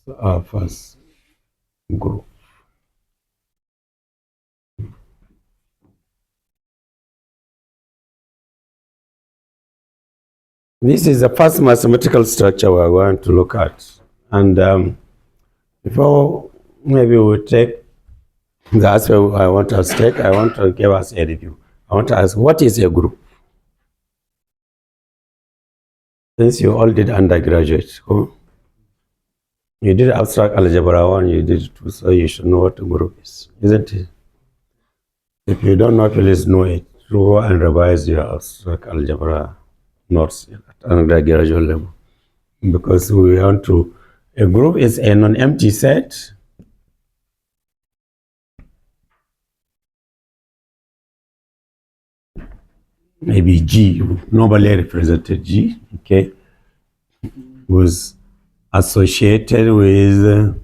So our first group. This is the first mathematical structure we're going to look at. And before maybe we take the aspect I want us to take, I want to give us a review. I want to ask, what is a group? Since you all did undergraduate, you did abstract algebra 1, you did 2, so you should know what a group is, isn't it? If you don't know, please know it. Go and revise your abstract algebra notes at undergraduate level. Because we want to, a group is a non-empty set maybe G, normally represented G, okay, was associated with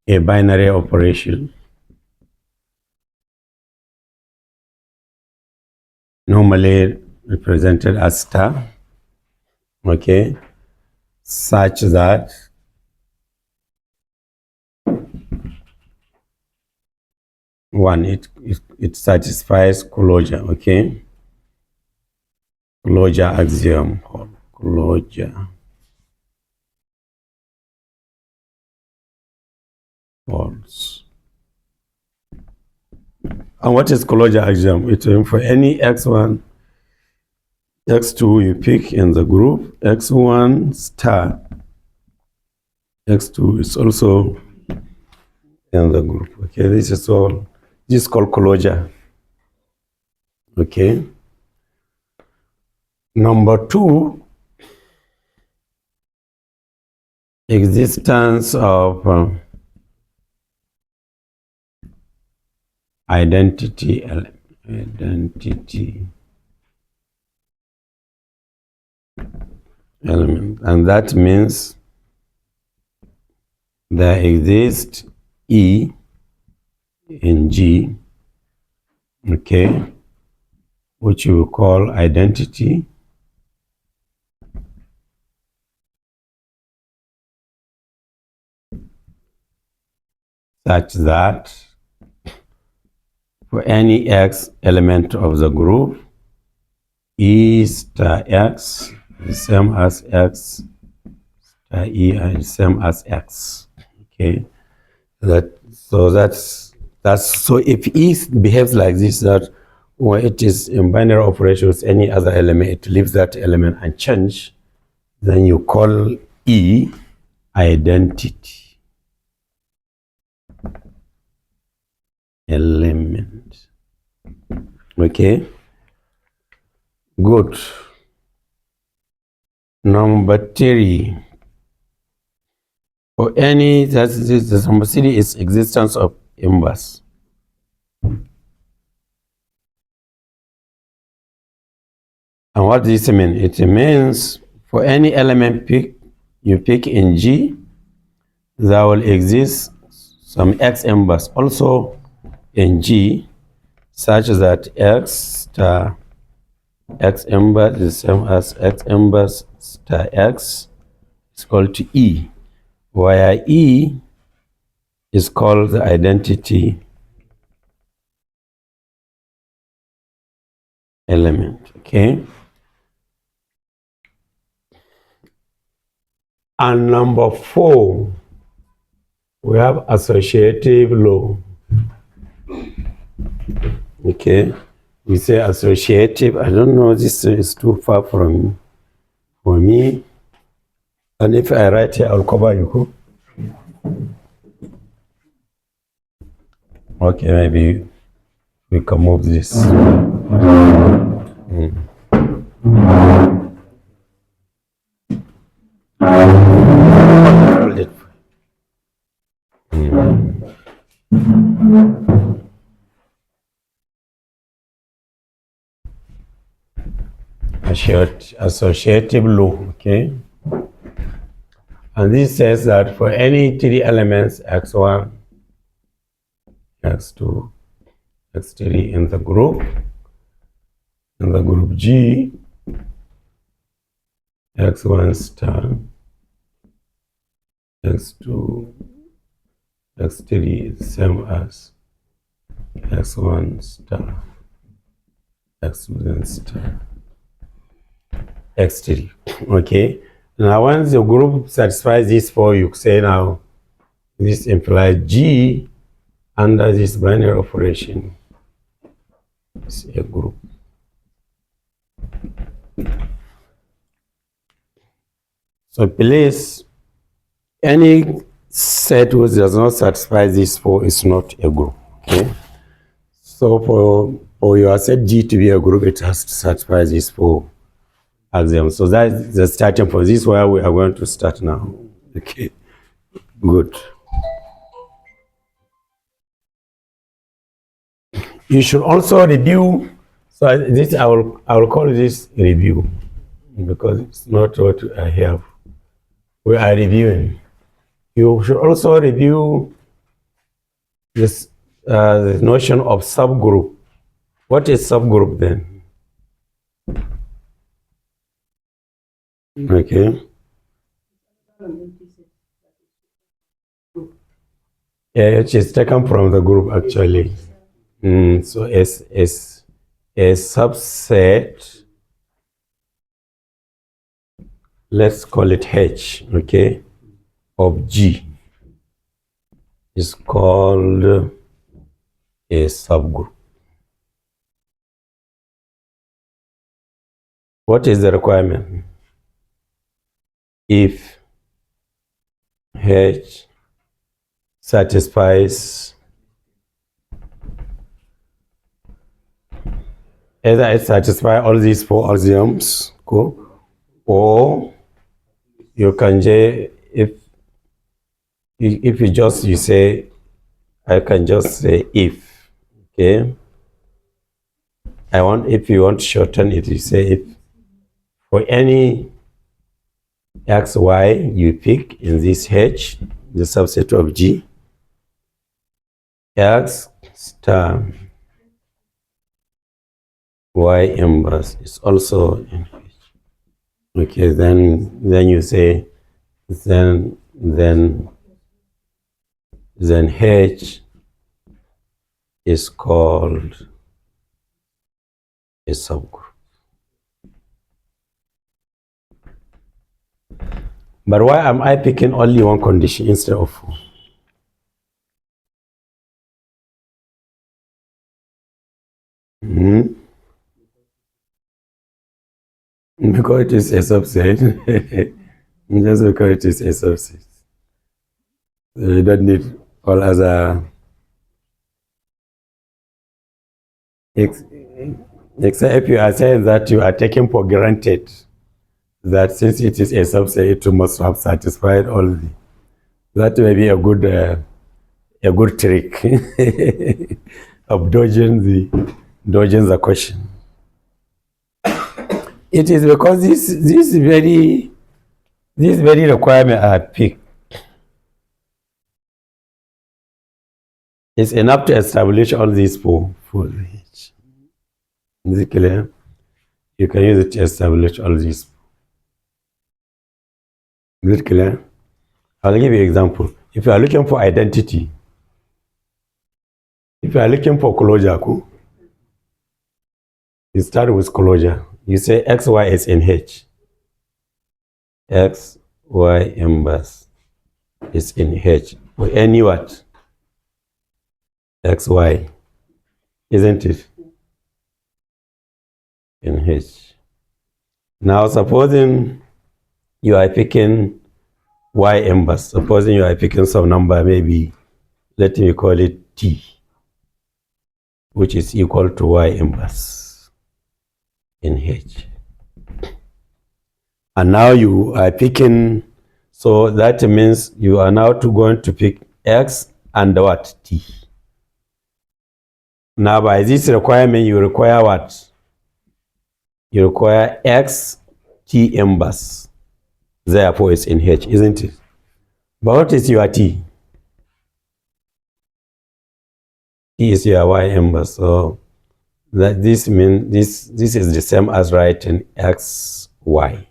a binary operation, normally represented as star, okay, such that one, it satisfies closure, okay, closure axiom, closure false. And what is closure axiom? It means for any x1, x2 you pick in the group, x1 star, x2 is also in the group. Okay, this is called closure. Okay. Number 2, existence of identity element. And that means there exists E in G, okay, which we call identity such that for any x element of the group, E star x is same as x star E and same as x. Okay, so if E behaves like this, that when it is in binary operations, any other element, it leaves that element unchanged, then you call E identity element. Okay, good. Number 3, for any, the number 3 is existence of inverse. And what does this mean? It means for any element you pick in G, there will exist some x inverse also in G, such that x star x inverse is the same as x inverse star x is equal to E, where E is called the identity element. Okay. And number 4, we have associative law. Okay, we say associative. I don't know, this is too far for me. And if I write here, I'll cover you. Okay, maybe we can move this. Hold it. Associative law, okay? And this says that for any 3 elements, x1, x2, x3 in the group G, x1 star, x2, x3 is same as x1 star, x2 star, x3. Okay. Now once the group satisfies these four, you say now this implies G under this binary operation is a group. So please, any set which does not satisfy these four is not a group. Okay. So for your set G to be a group, it has to satisfy these four axioms. So that's the starting point. This is where we are going to start now. Okay. Good. You should also review. So this I will call this review because it's not what I have. We are reviewing. You should also review this the notion of subgroup. What is subgroup then? Okay. Yeah, it is taken from the group actually. So as a subset, let's call it H, okay, of G is called a subgroup. What is the requirement? If H satisfies either it satisfies all these four axioms, cool, or you can if you say, I can just say if, okay. If you want to shorten it, you say if for any x, y you pick in this H, the subset of G, x star y inverse is also in H. Okay, then you say then H is called a subgroup. But why am I picking only one condition instead of four? Because it is a subset. Just because it is a subset. So you don't need all other except if you are saying that you are taking for granted that since it is a subset, it must have satisfied all the. That may be a good trick of dodging the question. It is because this very requirement I picked is enough to establish all these four H. Is it clear? You can use it to establish all these. Is it clear? I'll give you an example. If you are looking for identity, if you are looking for closure, you start with closure. You say x, y is in H. X, y inverse is in H. For any what? X, y. Isn't it? In H. Now supposing you are picking y inverse. Supposing you are picking some number, maybe let me call it t, which is equal to y inverse in H. And now you are picking, so that means you are now going to pick x and what? T. Now by this requirement, you require what? You require x t inverse. Therefore, it's in H, isn't it? But what is your t? T is your y inverse. So that this means this is the same as writing x y.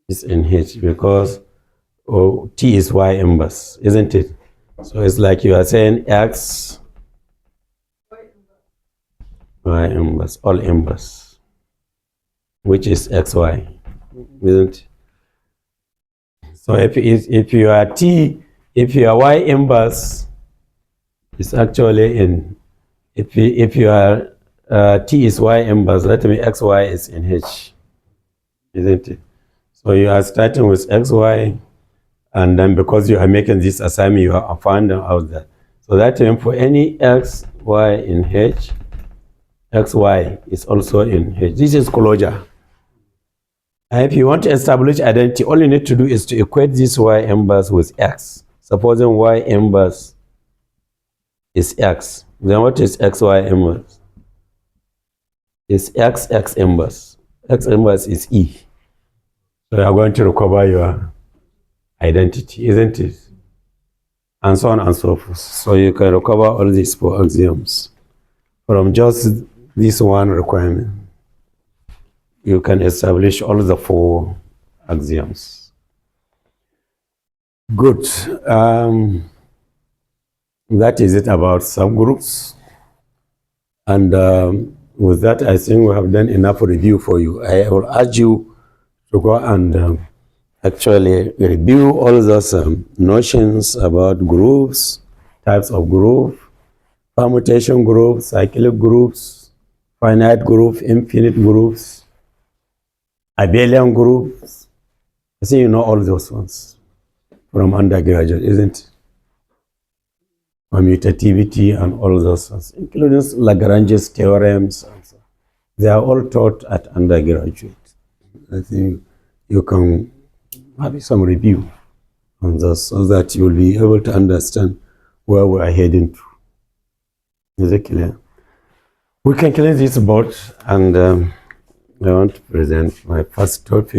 is in H because T is Y inverse, isn't it? So it's like you are saying X, Y inverse, all inverse, which is XY, isn't it? So if you are T, if you are Y inverse, it's actually in, if you are T is Y inverse, that means XY is in H, isn't it? So you are starting with XY, and then because you are making this assignment, you are finding out that. So that means for any X, Y in H, XY is also in H. This is closure. And if you want to establish identity, all you need to do is to equate this Y inverse with X. Supposing Y inverse is X, then what is XY inverse? It's X inverse. X inverse is E. So you are going to recover your identity, isn't it? And so on and so forth. So you can recover all these 4 axioms from just this one requirement. You can establish all the 4 axioms. Good. That is it about subgroups. And with that, I think we have done enough review for you. I will urge you to go and actually review all those notions about groups, types of group, permutation groups, cyclic groups, finite group, infinite groups, abelian groups. I think you know all those ones from undergraduate, isn't it? Commutativity and all those ones, including Lagrange's theorems. They are all taught at undergraduate. I think you can have some review on those so that you will be able to understand where we are heading to. Is it clear? We can clear this board, and I want to present my first topic.